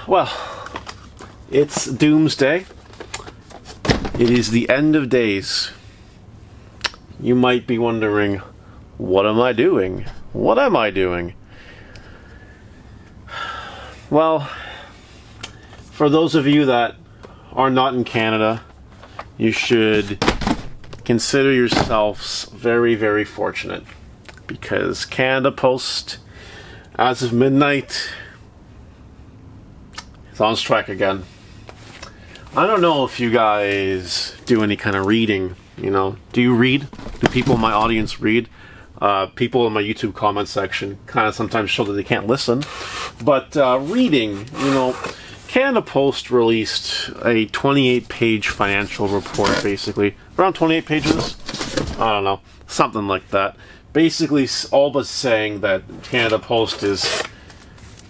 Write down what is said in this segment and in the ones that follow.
Well, it's doomsday. It is the end of days. You might be wondering, what am I doing? What am I doing? Well, for those of you that are not in Canada, you should consider yourselves very, very fortunate, because Canada Post, as of midnight, is on strike again. I don't know if you guys do any kind of reading, you know. Do you read? Do people in my audience read? People in my YouTube comment section kind of sometimes show that they can't listen. But reading, you know, Canada Post released a 28-page financial report, basically. Around 28 pages? I don't know. Something like that. Basically, all but saying that Canada Post is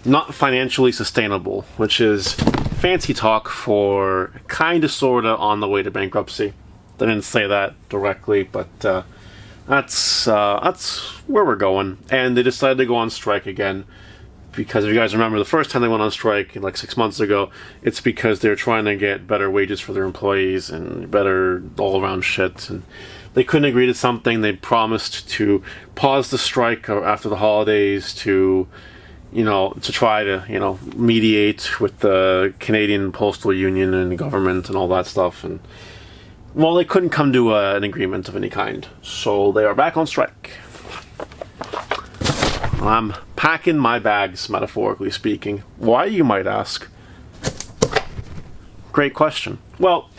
not financially sustainable, which is fancy talk for kinda sorta on the way to bankruptcy. They didn't say that directly, but that's where we're going. And they decided to go on strike again because, if you guys remember, the first time they went on strike, like 6 months ago, it's because they're trying to get better wages for their employees and better all-around shit. And they couldn't agree to something. They promised to pause the strike after the holidays to, you know, to try to, you know, mediate with the Canadian Postal Union and the government and all that stuff. And, well, they couldn't come to an agreement of any kind. So they are back on strike. I'm packing my bags, metaphorically speaking. Why, you might ask? Great question. Well,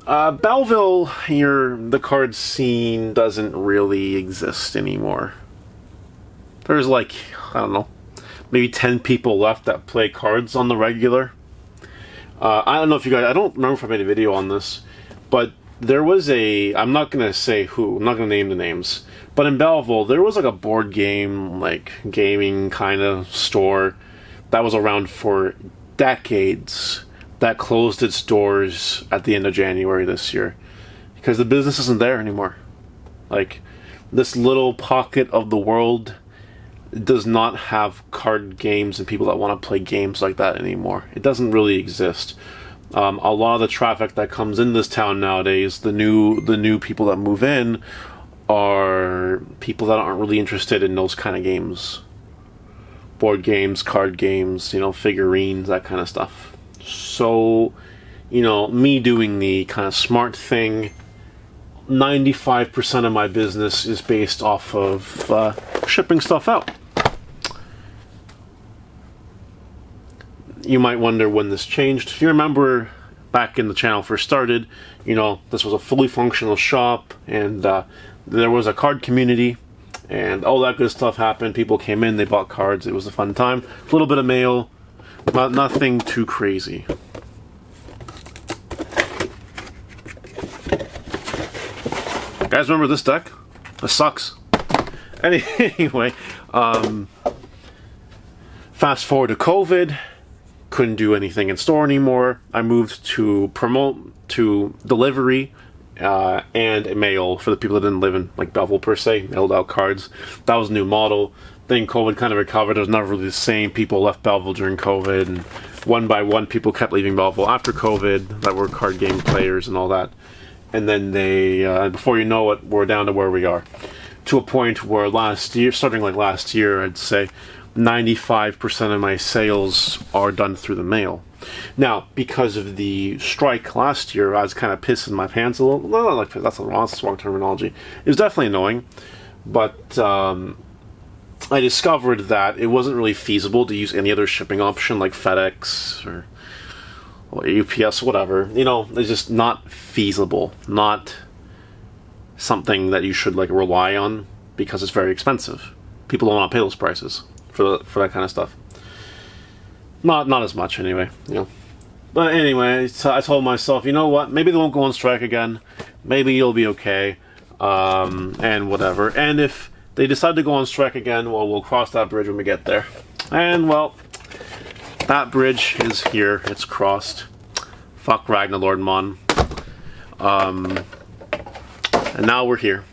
Belleville here, the card scene doesn't really exist anymore. There's like, I don't know, maybe 10 people left that play cards on the regular. I don't know if you guys, I don't remember if I made a video on this, but there was I'm not going to say who, I'm not going to name the names, but in Belleville, there was like a board game, like gaming kind of store that was around for decades that closed its doors at the end of January this year because the business isn't there anymore. Like, this little pocket of the world does not have card games and people that want to play games like that anymore. It doesn't really exist. A lot of the traffic that comes in this town nowadays, the new people that move in, are people that aren't really interested in those kind of games. Board games, card games, you know, figurines, that kind of stuff. So, you know, me doing the kind of smart thing, 95% of my business is based off of shipping stuff out. You might wonder when this changed. If you remember back when the channel first started, you know, this was a fully functional shop, and there was a card community, and all that good stuff happened. People came in, they bought cards, it was a fun time. A little bit of mail, but nothing too crazy. Guys, remember this deck? It sucks. Anyway, fast forward to COVID. Couldn't do anything in store anymore. I moved to delivery and mail for the people that didn't live in like Belleville per se. Mailed out cards. That was a new model. Then COVID kind of recovered. It was never really the same. People left Belleville during COVID, and one by one people kept leaving Belleville after COVID that were card game players and all that. And then they, before you know it, we're down to where we are. To a point where starting like last year, I'd say 95% of my sales are done through the mail. Now, because of the strike last year, I was kind of pissing my pants a little. No, like that's the wrong terminology. It was definitely annoying, but I discovered that it wasn't really feasible to use any other shipping option like FedEx or UPS, whatever. You know, it's just not feasible. Not something that you should like rely on because it's very expensive. People don't want to pay those prices for that kind of stuff. Not as much anyway, you know. But anyway, so I told myself, you know what? Maybe they won't go on strike again. Maybe you'll be okay, and whatever. And if they decide to go on strike again, well, we'll cross that bridge when we get there. And well, that bridge is here. It's crossed. Fuck Ragnar Lordmon. And now we're here.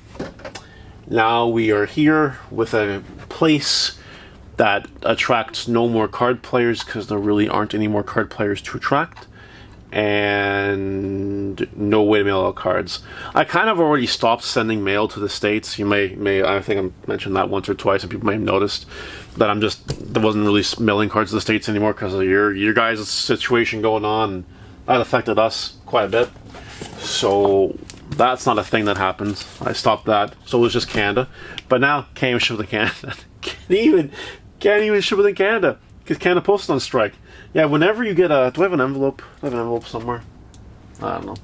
Now we are here with a place that attracts no more card players because there really aren't any more card players to attract, and no way to mail out cards. I kind of already stopped sending mail to the States. You may I think I mentioned that once or twice, and people may have noticed that I wasn't really mailing cards to the States anymore because of your guys' situation going on. And that affected us quite a bit. So that's not a thing that happens. I stopped that. So it was just Canada. But now can't even ship within Canada. can't even ship within Canada because Canada Post is on strike. Yeah, whenever you get a... Do I have an envelope? I have an envelope somewhere. I don't know.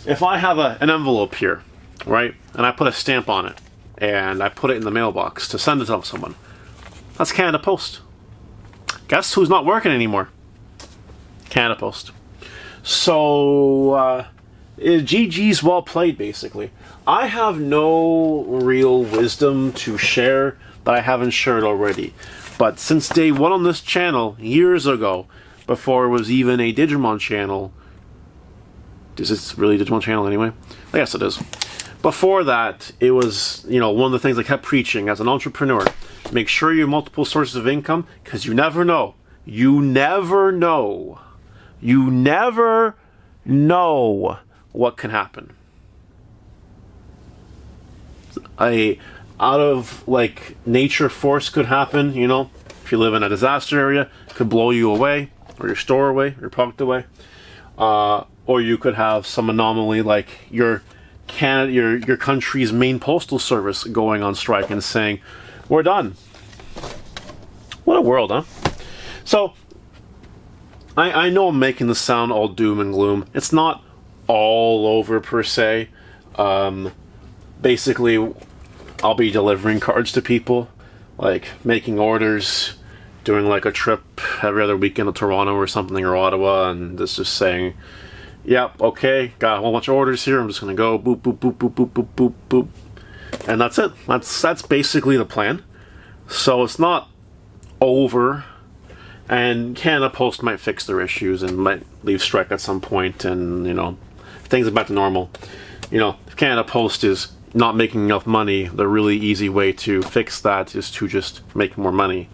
If I have an envelope here, right, and I put a stamp on it, and I put it in the mailbox to send it to someone, that's Canada Post. Guess who's not working anymore? Canada Post. So, GG's well played, basically. I have no real wisdom to share that I haven't shared already. But since day one on this channel, years ago, before it was even a Digimon channel... Is this really a Digimon channel anyway? I guess it is. Before that, it was, you know, one of the things I kept preaching as an entrepreneur. Make sure you have multiple sources of income, because you never know. You never know. You never know what can happen. Out of, like, nature force could happen, you know. If you live in a disaster area, it could blow you away, or your store away, or your product away. Or you could have some anomaly like your country's main postal service going on strike and saying, we're done. What a world, huh? So, I know I'm making this sound all doom and gloom. It's not all over, per se. Basically, I'll be delivering cards to people, like making orders, doing like a trip every other weekend to Toronto or something, or Ottawa, and this is saying, yep, okay, got a whole bunch of orders here, I'm just gonna go boop, boop, boop, boop, boop, boop, boop, boop. And that's it. That's basically the plan. So it's not over, and Canada Post might fix their issues and might leave strike at some point, and, you know, things are back to normal. You know, if Canada Post is not making enough money, the really easy way to fix that is to just make more money,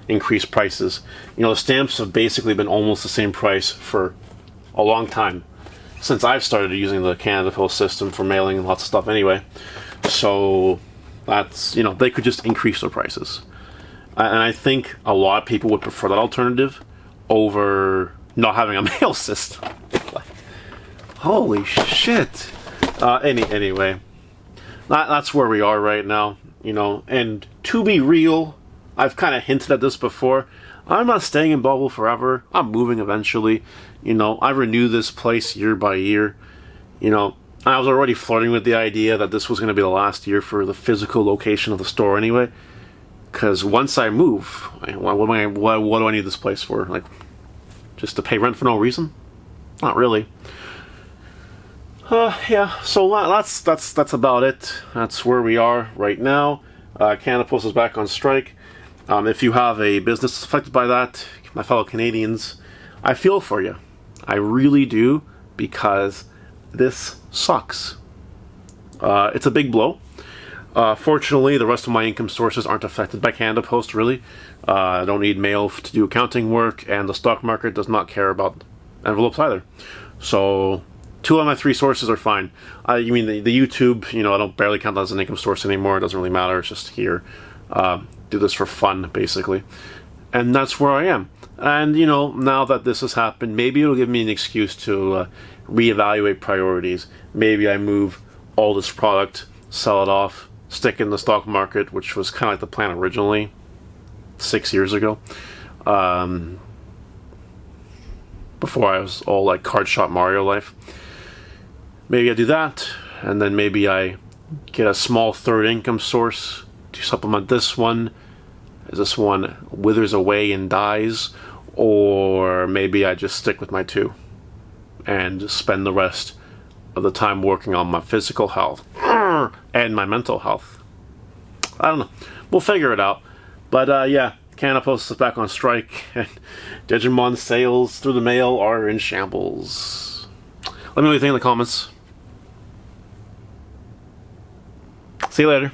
increase prices. You know, the stamps have basically been almost the same price for a long time, since I've started using the Canada Post system for mailing lots of stuff anyway. So that's, you know, they could just increase their prices. And I think a lot of people would prefer that alternative over not having a mail system. Like, holy shit. Anyway, that's where we are right now, you know. And to be real, I've kind of hinted at this before. I'm not staying in Belleville forever. I'm moving eventually. You know, I renew this place year by year. You know, I was already flirting with the idea that this was going to be the last year for the physical location of the store anyway. Because once I move, what do I need this place for? Like, just to pay rent for no reason? Not really. Yeah, so that's about it. That's where we are right now. Canada Post is back on strike. If you have a business affected by that, my fellow Canadians, I feel for you. I really do, because this sucks. It's a big blow. Fortunately, the rest of my income sources aren't affected by Canada Post, really. I don't need mail to do accounting work, and the stock market does not care about envelopes either. So, 2 of my 3 sources are fine. You mean the YouTube, you know, I don't barely count that as an income source anymore. It doesn't really matter. It's just here. Do this for fun, basically. And that's where I am. And, you know, now that this has happened, maybe it'll give me an excuse to reevaluate priorities. Maybe I move all this product, sell it off, stick it in the stock market, which was kind of like the plan originally 6 years ago. Before I was all like Card Shop Mario life. Maybe I do that, and then maybe I get a small third income source to supplement this one, as this one withers away and dies, or maybe I just stick with my 2 and just spend the rest of the time working on my physical health and my mental health. I don't know. We'll figure it out. But yeah, Canada Post is back on strike, and Digimon sales through the mail are in shambles. Let me know what you think in the comments. See you later.